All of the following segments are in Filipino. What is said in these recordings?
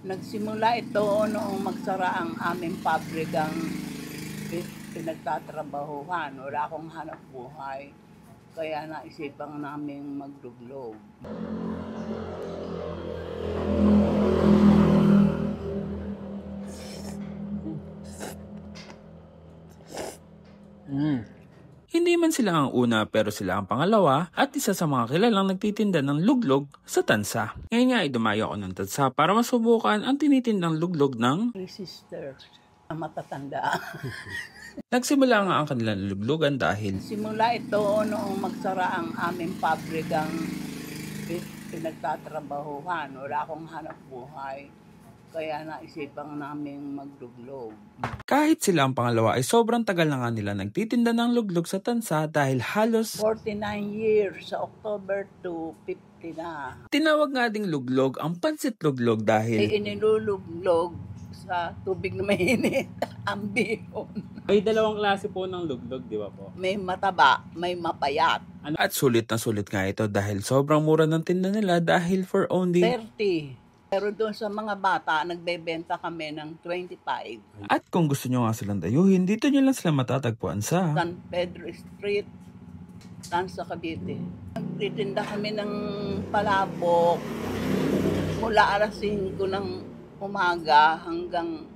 Nagsimula ito noong magsara ang aming pabrikang pinagtatrabahuhan. Wala akong hanap buhay. Kaya naisipang naming magduglog. Hindi man sila ang una pero sila ang pangalawa at isa sa mga kilalang nagtitinda ng luglog sa tansa. Ngayon nga ay dumayo ako ng tansa para masubukan ang tinitindang luglog ng 3 sisters na matatanda. Nagsimula nga ang kanilang luglugan dahil Simula ito noong magsara ang aming pabrikang pinagtatrabahuhan. Wala akong hanap buhay. Kaya naisipang naming magduglog. kahit sila ang pangalawa ay sobrang tagal na nga nila nagtitinda ng luglog sa tansa dahil halos 49 years, sa October 2, 50 na. tinawag nga ding luglog ang pansit luglog Ay dahil iniluluglog sa tubig na mainit ang bihon. May dalawang klase po ng luglog, di ba po? May mataba, may mapayat. at sulit na sulit nga ito dahil sobrang mura ng tinda nila dahil for only 30. Pero doon sa mga bata, nagbebenta kami ng 25. at kung gusto nyo nga silang dayuhin, dito nyo lang sila matatagpuan sa San Pedro Street, Tansa, Cavite. Nagtitinda kami ng palabok mula alas 5 ng umaga hanggang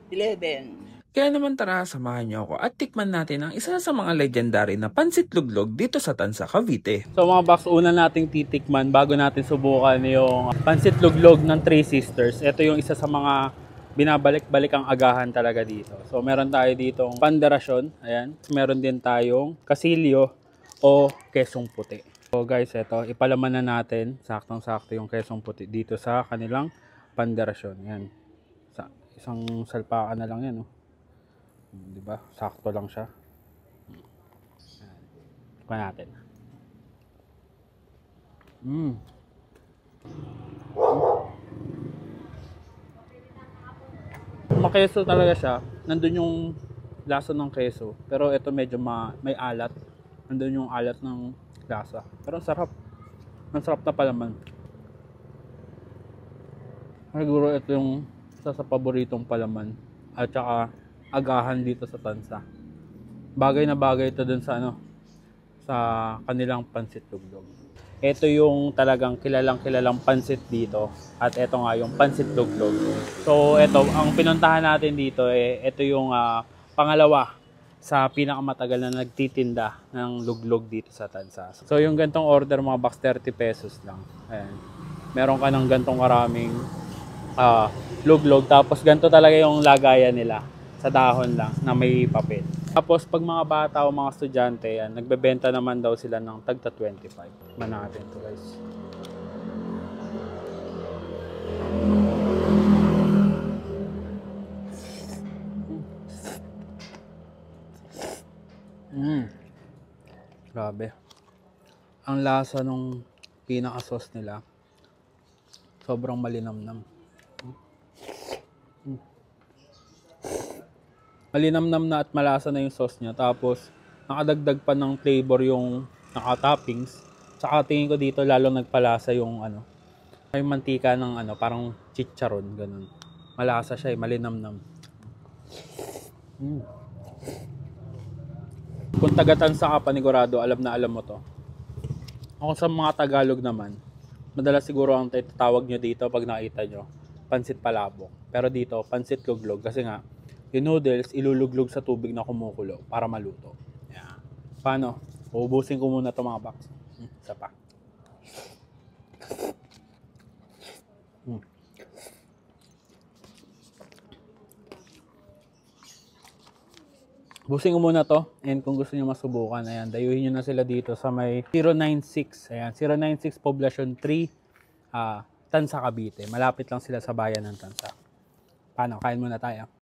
11. Kaya naman tara, samahan nyo ako at tikman natin ang isa sa mga legendary na pansit luglog dito sa Tansa, Cavite. So mga box, una nating titikman bago natin subukan yung pansit luglog ng 3 Sisters. Ito yung isa sa mga binabalik-balik ang agahan talaga dito. So meron tayo ditong panderasyon, ayan. Meron din tayong kasilyo o kesong puti. So guys, ito, ipalaman na natin saktong-sakto yung kesong puti dito sa kanilang panderasyon. Ayan. Isang salpakan na lang yan, oh. Di ba? Sakto lang siya. Ikuha natin. Makeso talaga siya. Nandun yung lasa ng keso. Pero ito medyo may alat. Nandun yung alat ng lasa. Pero ang sarap. Ang sarap na palaman. Siguro ito yung isa sa paboritong palaman. At saka agahan dito sa Tansa. Bagay na bagay ito dun sa sa kanilang pansit luglog. Ito yung talagang kilalang pansit dito at ito nga yung pansit luglog. So ito ang pinuntahan natin dito ito yung pangalawa sa pinakamatagal na nagtitinda ng luglog dito sa Tansa. So yung gantong order mga box 30 pesos lang. Ayan. Meron ka ng gantong karaming luglog tapos ganito talaga yung lagayan nila. Sa dahon lang na may papel. Tapos pag mga bata o mga estudyante, yan, nagbebenta naman daw sila ng tagta 25. Man natin to guys. Grabe. Ang lasa nung pinaka-sauce nila. Sobrang malinamnam. Malinamnam na at malasa na yung sauce niya. Tapos, nakadagdag pa ng flavor yung naka-toppings. Saka tingin ko dito lalong nagpalasa yung may mantika ng parang chicharon, ganun. Malasa siya, malinamnam. Kung taga-Tansa ka panigurado, alam na alam mo to. Ako sa mga Tagalog naman, madalas siguro ang tawag nyo dito pag nakita nyo, pansit palabok. Pero dito, pansit luglog. Kasi nga, yung noodles, iluluglog sa tubig na kumukulo para maluto. Yan. Paano? Uubusin ko muna ito mga box. Isa pa. Ubusin ko muna to. And kung gusto nyo masubukan, ayan, dayuhin nyo na sila dito sa may 096. Ayan, 096 Poblacion 3, Tansa, Cavite. Malapit lang sila sa bayan ng Tansa. Paano? Kain muna tayo.